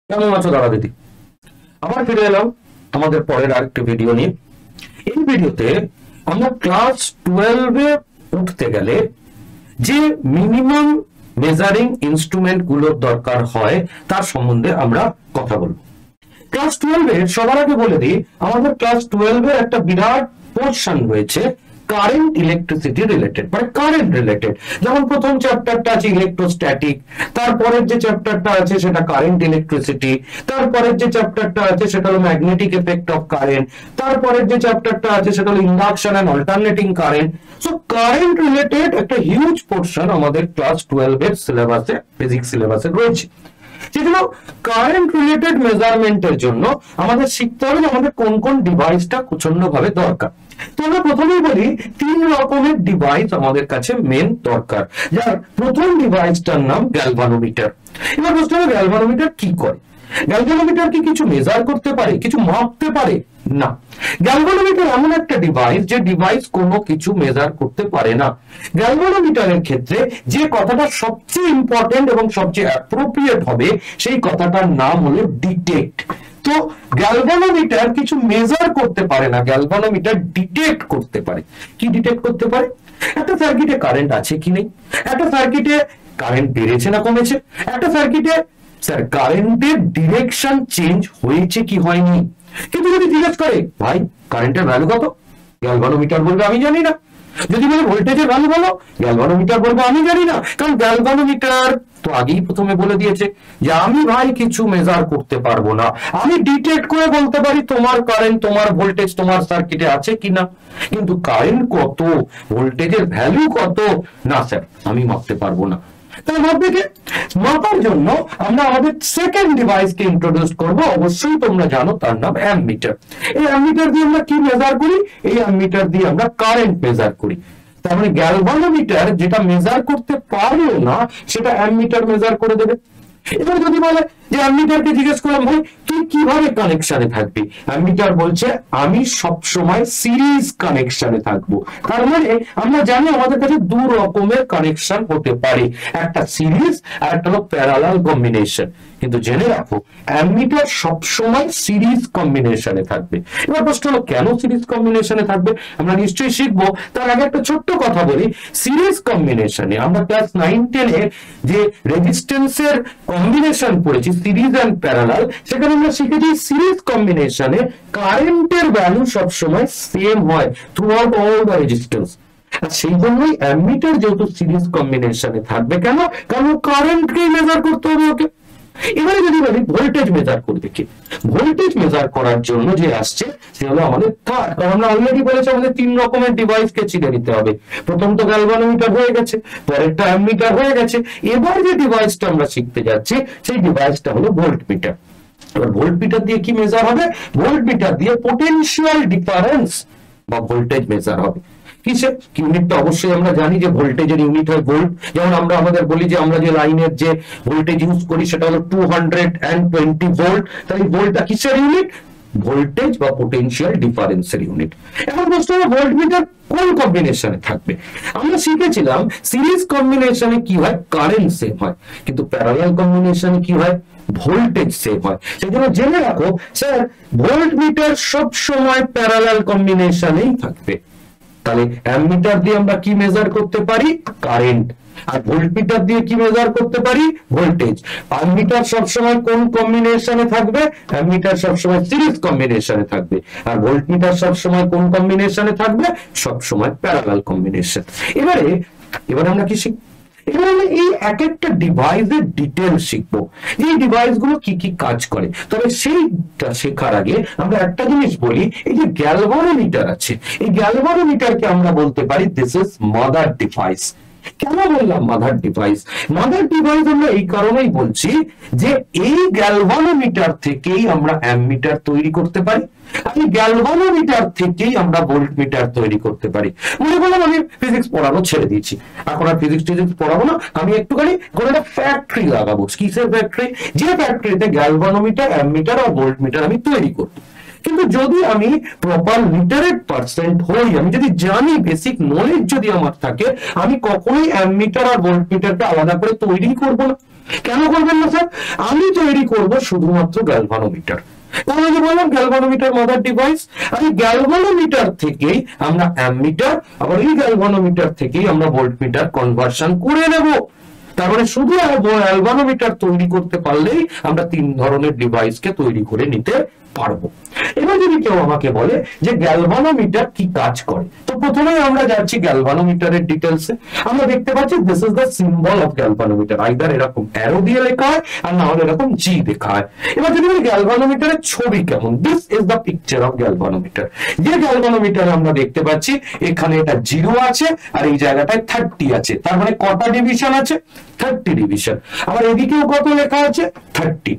কেমন আছো দাদা দিদি? আবার ফিরে এলাম আমাদের পরের আরেকটি ভিডিও নিয়ে। এই ভিডিওতে আমরা ক্লাস 12-এ উঠতে গেলে যে মিনিমাম মেজারিং ইনস্ট্রুমেন্ট গুলোর দরকার হয় তার সম্বন্ধে আমরা কথা বলবো। ক্লাস 12-এর সবার আগে বলে দিই, আমাদের ক্লাস 12-এর একটা বিরাট পোর্শন রয়েছে কারেন্ট ইলেকট্রিসিটি রিলেটেড, মানে কারেন্ট রিলেটেড। যেমন প্রথম চ্যাপ্টারটা আছে ইলেকট্রোস্ট্যাটিক, তারপরের যে চ্যাপ্টারটা আছে সেটা কারেন্ট ইলেকট্রিসিটি, তারপরের যে চ্যাপ্টারটা আছে সেটা হলো ম্যাগনেটিক এফেক্ট অফ কারেন্ট, তারপরের যে চ্যাপ্টারটা আছে সেটা হলো induction and alternating current. So current related একটা হিউজ পোর্শন আমাদের ক্লাস 12-এর সিলেবাসে, ফিজিক্স সিলেবাসে রয়েছে। যেগুলো কারেন্ট রিলেটেড মেজারমেন্টের জন্য আমাদের শিখতে হবে আমাদের কোন কোন ডিভাইসটা প্রচন্ড ভাবে দরকার। তো আমরা প্রথমেই বলি 3 রকমের ডিভাইস আমাদের কাছে মেন দরকার, যার প্রথম ডিভাইসটার নাম গ্যালভানোমিটার। এবার প্রশ্ন হলো গ্যালভানোমিটার কি করে? গ্যালভানোমিটার কি কিছু মেজার করতে পারে, কিছু মাপতে পারে? না, গ্যালভানোমিটার এমন একটা ডিভাইস যে ডিভাইস কোনো কিছু মেজার করতে পারে না। গ্যালভানোমিটারের ক্ষেত্রে যে কথাটা সবচেয়ে ইম্পর্টেন্ট এবং সবচেয়ে অ্যাপ্রোপ্রিয়েট হবে সেই কথাটার নাম হলো ডিটেক্ট। তো গ্যালভানোমিটার কিছু মেজার করতে পারে না, গ্যালভানোমিটার ডিটেক্ট করতে পারে। কি ডিটেক্ট করতে পারে? একটা সার্কিটে কারেন্ট আছে কি নেই, একটা সার্কিটে কারেন্ট বেড়েছে না কমেছে, একটা সার্কিটে স্যার কারেন্টের ডিরেকশন চেঞ্জ হয়েছে কি হয়নি। কিন্তু যদি জিজ্ঞেস করে ভাই কারেন্টের ভ্যালু কত, গ্যালভানোমিটার বলবে আমি জানি না। যদি বলে ভোল্টেজের ভ্যালু বলো, গ্যালভানোমিটার বলবে আমি জানি না। কারণ গ্যালভানোমিটার তো আগেই প্রথমে বলে দিয়েছে যে আমি ভাই কিছু মেজার করতে পারবো না, আমি ডিটেক্ট করে বলতে পারি তোমার কারেন্ট, তোমার ভোল্টেজ তোমার সার্কিটে আছে কিনা, কিন্তু কারেন্ট কত, ভোল্টেজের ভ্যালু কত, না স্যার আমি মাপতে পারবো না। তাহলে মাপবে মাপার জন্য আমরা আমাদের সেকেন্ড ডিভাইসকে ইন্ট্রোডিউস করব। অবশ্যই তোমরা জানো তার নাম অ্যামমিটার। এই অ্যামমিটার দিয়ে আমরা কি মেজার করি? এই অ্যামমিটার দিয়ে আমরা কারেন্ট মেজার করি। তার মানে গ্যালভানোমিটার যেটা মেজার করতে পারলো না সেটা অ্যামমিটার মেজার করে দেবে। এবার যদি বলে যে অ্যামমিটারকে জিজ্ঞেস করলাম ভাই তুই কিভাবে কানেকশনে থাকবি, অ্যামমিটার বলছে আমি সব সময় সিরিজ কানেকশনে থাকবো। তার মানে আমরা জানি আমাদের কাছে 2 রকমের কানেকশন হতে পারে, একটা সিরিজ আর একটা হলো প্যারালাল কম্বিনেশন। কিন্তু জেনে রাখো অ্যামমিটার সব সময় সিরিজ কম্বিনেশনে থাকবে। এবার প্রশ্ন হলো কেন সিরিজ কম্বিনেশনে থাকবে, আমরা নিশ্চয়ই শিখবো। তার আগে একটা ছোট্ট কথা বলি, সিরিজ কম্বিনেশনে আমরা ক্লাস 9-10-এ যে রেজিস্ট্যান্সের কম্বিনেশন পড়েছি সিরিজ এন্ড প্যারালাল, সেখানে আমরা শিখেছি সিরিজ কম্বিনেশনে কারেন্টের ভ্যালু সবসময় সেম হয় throughout all the resistance. আর সেই জন্যই অ্যামমিটার যেহেতু সিরিজ কম্বিনেশনে থাকবে, কেন? কারণ কারেন্টকে মেজার করতে হবে ওকে। এবারে যদি বলি ভোল্টেজ মেজার করবে কি, ভোল্টেজ মেজার করার জন্য যে আসছে সে হলো আমাদের তার। কারণ আমরা অলরেডি বলেছি আমাদের 3 রকমের ডিভাইসকে চিনে নিতে হবে। প্রথম তো গ্যালভানোমিটার হয়ে গেছে, পরেরটা অ্যামমিটার হয়ে গেছে, এবার যে ডিভাইসটা আমরা শিখতে যাচ্ছি সেই ডিভাইসটা হলো ভোল্টমিটার। এবার ভোল্টমিটার দিয়ে কি মেজার হবে? ভোল্টমিটার দিয়ে পোটেনশিয়াল ডিফারেন্স বা ভোল্টেজ মেজার হবে। কিসের ইউনিটটা অবশ্যই আমরা জানি যে ভোল্টেজের ইউনিট হয় ভোল্ট। যেমন আমরা আমাদের বলি যে আমরা যে লাইনের যে ভোল্টেজ ইউজ করি সেটা হলো 220 ভোল্ট, তাহলে ভোল্টটা কিসের ইউনিট? ভোল্টেজ বা পোটেনশিয়াল ডিফারেন্সের ইউনিট। এখন প্রশ্ন হলো ভোল্টমিটার কোন কম্বিনেশনে থাকবে? আমরা শিখেছিলাম সিরিজ কম্বিনেশনে কি হয়, কারেন্ট সেম হয়, কিন্তু প্যারালাল কম্বিনেশনে কি হয়, ভোল্টেজ সেম হয়। সেই জন্য জেনে রাখো স্যার ভোল্টমিটার সব সময় প্যারালাল কম্বিনেশনেই থাকবে। তাহলে অ্যামমিটার দিয়ে আমরা কি মেজার করতে পারি? কারেন্ট। আর ভোল্টমিটার দিয়ে কি মেজার করতে পারি? ভোল্টেজ। অ্যামমিটার সবসময় কোন কম্বিনেশনে থাকবে? অ্যামমিটার সবসময় সিরিজ কম্বিনেশনে থাকবে। আর ভোল্টমিটার সবসময় কোন কম্বিনেশনে থাকবে? সবসময় প্যারালাল কম্বিনেশন। এবারে আমরা কি শিখব? এখানে আমরা এই এক একটা ডিভাইসের ডিটেল শিখবো, এই ডিভাইসগুলো কি কি কাজ করে। তবে সেইটা শেখার আগে আমরা একটা জিনিস বলি, এই যে গ্যালভানোমিটার আছে, এই গ্যালভানোমিটারকে আমরা বলতে পারি দিস ইজ মাদার ডিভাইস। কেন বললাম মাদার ডিভাইস? মাদার ডিভাইস আমরা এই কারণেই বলছি যে এই গ্যালভানোমিটার থেকেই আমরা অ্যামমিটার তৈরি করতে পারি, এই গ্যালভানোমিটার থেকেই আমরা ভোল্টমিটার তৈরি করতে পারি। মনে করলাম আমি ফিজিক্স পড়ানো ছেড়ে দিয়েছি, এখন আর ফিজিক্স পড়াবো না, আমি একটুখানি কোনো একটা ফ্যাক্টরি লাগাবো। কিসের ফ্যাক্টরি? যে ফ্যাক্টরিতে গ্যালভানোমিটার, অ্যামমিটার আর ভোল্টমিটার আমি তৈরি করবো। কিন্তু যদি আমি প্রপার লিটারেট পার্সেন্ট হই, আমি যদি জানি, বেসিক নলেজ যদি আমার থাকে, আমি কখনোই অ্যামমিটার আর ভোল্টমিটারকে আলাদা করে তৈরি করব না। কেন করবেন না স্যার? আমি তৈরি করব শুধুমাত্র গ্যালভানোমিটার। তাহলে যে বললাম গ্যালভানোমিটার মাদার ডিভাইস, আর এই গ্যালভানোমিটার থেকেই আমরা অ্যামমিটার, আবার এই গ্যালভানোমিটার থেকেই আমরা ভোল্টমিটার কনভার্সন করে নেব। তার মানে শুধু গ্যালভানোমিটার তৈরি করতে পারলেই আমরা 3 ধরনের ডিভাইসকে তৈরি করে নিতে পারবো। এবার যদি কেউ আমাকে বলে যে গ্যালভানোমিটার কি কাজ করে, তো প্রথমেই আমরা যাচ্ছি গ্যালভানোমিটারের ডিটেলসে। আমরা দেখতে পাচ্ছি this is the symbol of galvanometer, either এরকম অ্যারো দিয়ে লেখা হয় আর না হলে এরকম জি লেখা হয়। এবার যদি বলি গ্যালভানোমিটারের ছবি কেমন, this is the picture of galvanometer. যে গ্যালভানোমিটার আমরা দেখতে পাচ্ছি এখানে এটা 0 আছে আর এই জায়গাটায় 30 আছে, তার মানে কটা ডিভিশন আছে? 30 ডিভিশন। আবার এদিকেও কত লেখা আছে? 30।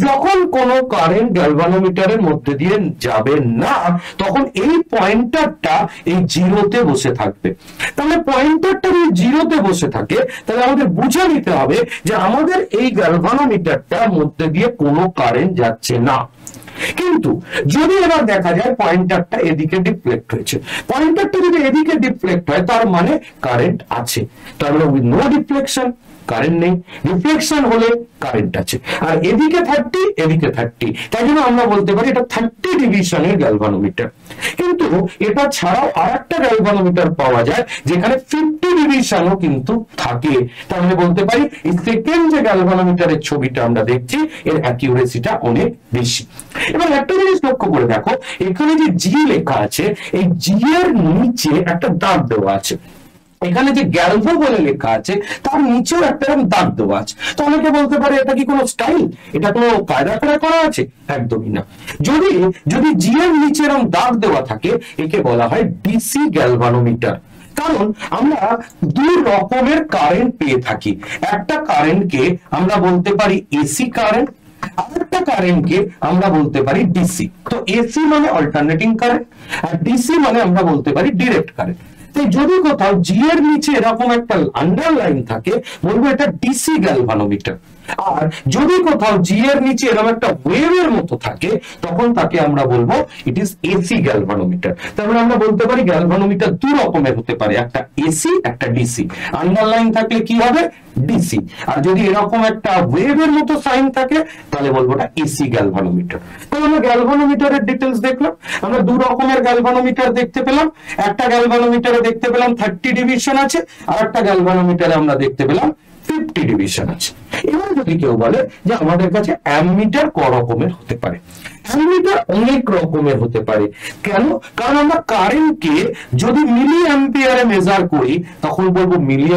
যখন কোনো কারেন্ট গ্যালভানোমিটারের মধ্যে দিয়ে যাবে না তখন এই পয়েন্টারটা এই 0-তে বসে থাকবে। তাহলে পয়েন্টারটা যদি 0-তে বসে থাকে তাহলে আমাদের বুঝে নিতে হবে যে আমাদের এই গ্যালভানোমিটারটার মধ্যে দিয়ে কোনো কারেন্ট যাচ্ছে না। কিন্তু যদি এবার দেখা যায় পয়েন্টারটা এদিকে ডিফ্লেক্ট হয়েছে, পয়েন্টারটা যদি এদিকে ডিফ্লেক্ট হয় তার মানে কারেন্ট আছে। তার মানে উইথ নো ডিফ্লেকশন কারেন্ট নেই, ডিফ্লেকশন হলে কারেন্ট আছে। আর এদিকে 30 এদিকে 30, তাই জন্য আমরা বলতে পারি এটা 30 ডিভিশনের গ্যালভানোমিটার। কিন্তু এটা ছাড়াও আরেকটা গ্যালভানোমিটার পাওয়া যায় যেখানে 50 ডিভিশনও কিন্তু থাকে। তার মানে বলতে পারি এই সেকেন্ড যে গ্যালভানোমিটারের ছবিটা আমরা দেখছি এর অ্যাকিউরেসিটা অনেক বেশি। এবার একটা জিনিস লক্ষ্য করে দেখো, এখানে যে জি লেখা আছে এই জি এর নিচে একটা দাগ দেওয়া আছে। এখানে যে গ্যালভো বলে লেখা আছে তার নিচেও একটা এরকম দাগ দেওয়া আছে। তো অনেকে বলতে পারে এটা কি কোনো স্টাইল, এটা কোনো কায়দা করে করা আছে? একদমই না। যদি জি এর নিচে এরকম দাগ দেওয়া থাকে একে বলা হয় ডিসি গ্যালভানোমিটার। কারণ আমরা 2 রকমের কারেন্ট পেয়ে থাকি। একটা কারেন্টকে আমরা বলতে পারি এসি কারেন্ট, আরেকটা কারেন্টকে আমরা বলতে পারি ডিসি। তো এসি মানে অল্টারনেটিং কারেন্ট আর ডিসি মানে আমরা বলতে পারি ডিরেক্ট কারেন্ট। তাই যদি কোথাও জি এর নিচে এরকম একটা আন্ডারলাইন থাকে বলবো এটা ডিসি গ্যালভানোমিটার। আর যদি কোথাও জি এর নিচে এরকম একটা ওয়েভের মতো থাকে তখন তাকে আমরা বলবো ইট ইজ এসি গ্যালভানোমিটার। তারপরে আমরা বলতে পারি গ্যালভানোমিটার 2 রকমের হতে পারে, একটা এসি একটা ডিসি। আন্ডারলাইন থাকলে কি হবে? ডিসি। আর যদি এরকম একটা ওয়েভের মতো সাইন থাকে তাহলে বলবো এটা এসি গ্যালভানোমিটার। তাহলে আমরা গ্যালভানোমিটারের ডিটেইলস দেখলাম। আমরা 2 রকমের গ্যালভানোমিটার দেখতে পেলাম। একটা গ্যালভানোমিটারে দেখতে পেলাম 30 ডিভিশন আছে, আর একটা গ্যালভানোমিটারে আমরা দেখতে পেলাম 50 ডিভিশন আছে। এবার যদি কেউ বলে যে আমাদের কাছে অ্যামমিটার ক রকমের হতে পারে, অ্যামমিটার অনেক রকমের হতে পারে। কেন? কারণ আমরা কারেন্টকে যদি মিলি অ্যাম্পিয়ারে মেজার করি তখন বলবো মিলি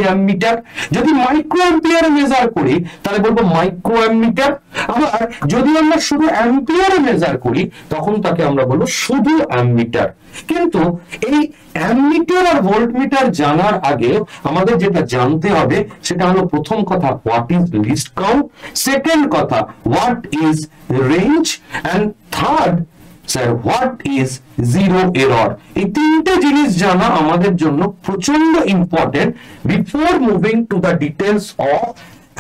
অ্যামমিটার, যদি মাইক্রো অ্যাম্পিয়ারে মেজার করি তাহলে বলবো মাইক্রো অ্যামমিটার। আবার যদি আমরা শুধু অ্যাম্পিয়ারে মেজার করি তখন তাকে আমরা বলবো শুধু অ্যামমিটার। কিন্তু এই অ্যামমিটার আর ভোল্টমিটার জানার আগে আমাদের যেটা জানতে হবে সেটা হলো প্রথম কথা what is least count, second কথা what is range, and third sir what is zero error. এই 3টে জিনিস জানা আমাদের জন্য প্রচন্ড important before moving to the details of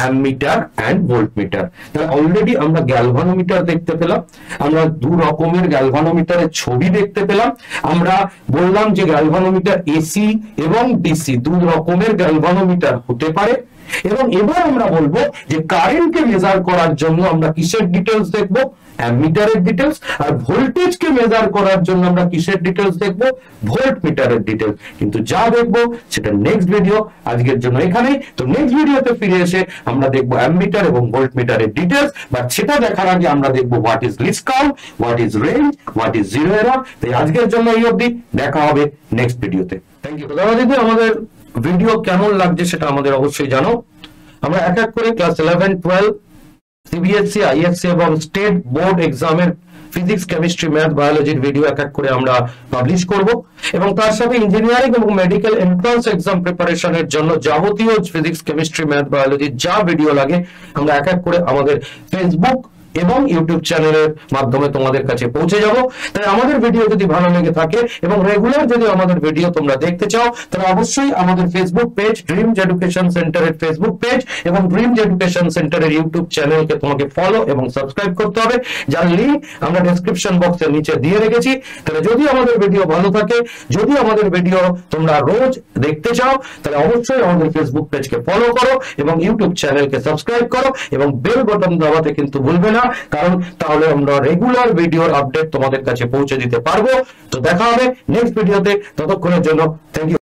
ammeter and voltmeter. তাহলে অলরেডি আমরা গ্যালভানোমিটার দেখতে পেলাম, আমরা 2 রকমের গ্যালভানোমিটারের ছবি দেখতে পেলাম, আমরা বললাম যে গ্যালভানোমিটার এসি এবং ডিসি 2 রকমের গ্যালভানোমিটার হতে পারে। এবং এবার আমরা বলবো যে কারেন্টকে মেজার করার জন্য আমরা কিসের ডিটেইলস দেখবো? অ্যামমিটারের ডিটেইলস। আর ভোল্টেজকে মেজার করার জন্য আমরা কিসের ডিটেইলস দেখবো? ভোল্টমিটারের ডিটেইলস। কিন্তু যা দেখবো সেটা নেক্সট ভিডিও, আজকের জন্য এখানেই। তো নেক্সট ভিডিওতে ফিরে এসে আমরা দেখবো অ্যামমিটার এবং ভোল্টমিটারের ডিটেইলস, বাট সেটা দেখার আগে আমরা দেখবো what is least count, what is range, what is zero error. তাই আজকের জন্য এই অবধি, দেখা হবে নেক্সট ভিডিওতে। Thank you. দাদা দিদি আমাদের ভিডিও কেমন লাগছে সেটা আমাদের অবশ্যই জানো। আমরা এক এক করে ক্লাস 11, 12, সিবিএসসি, আইএসসি এবং স্টেট বোর্ড এক্সামের ফিজিক্স, কেমিস্ট্রি, ম্যাথ, বায়োলজির ভিডিও এক এক করে আমরা পাবলিশ করব। এবং তার সাথে ইঞ্জিনিয়ারিং এবং মেডিকেল এন্ট্রান্স এক্সাম প্রিপারেশনের জন্য যাবতীয় ফিজিক্স, কেমিস্ট্রি, ম্যাথ, বায়োলজির যা ভিডিও লাগে আমরা এক এক করে আমাদের ফেসবুক এবং ইউটিউব চ্যানেলের মাধ্যমে তোমাদের কাছে পৌঁছে যাব। তাই আমাদের ভিডিও যদি ভালো লেগে থাকে এবং রেগুলার যদি আমাদের ভিডিও তোমরা দেখতে চাও, তাহলে অবশ্যই আমাদের ফেসবুক পেজ ড্রিমস এডুকেশন সেন্টারের ফেসবুক পেজ এবং ড্রিমস এডুকেশন সেন্টারের ইউটিউব চ্যানেলকে তোমাকে ফলো এবং সাবস্ক্রাইব করতে হবে, যার লিংক আমরা ডেসক্রিপশন বক্সের নিচে দিয়ে রেখেছি। তাহলে যদি আমাদের ভিডিও ভালো থাকে, যদি আমাদের ভিডিও তোমরা রোজ দেখতে চাও, তাহলে অবশ্যই আমাদের ফেসবুক পেজকে ফলো করো এবং ইউটিউব চ্যানেলকে সাবস্ক্রাইব করো এবং বেল বাটন দাবাতে কিন্তু ভুলবে না, কারণ তাহলে আমরা রেগুলার ভিডিওর আপডেট তোমাদের কাছে পৌঁছে দিতে পারবো। তো দেখা হবে নেক্সট ভিডিওতে, ততক্ষণের জন্য থ্যাংক ইউ।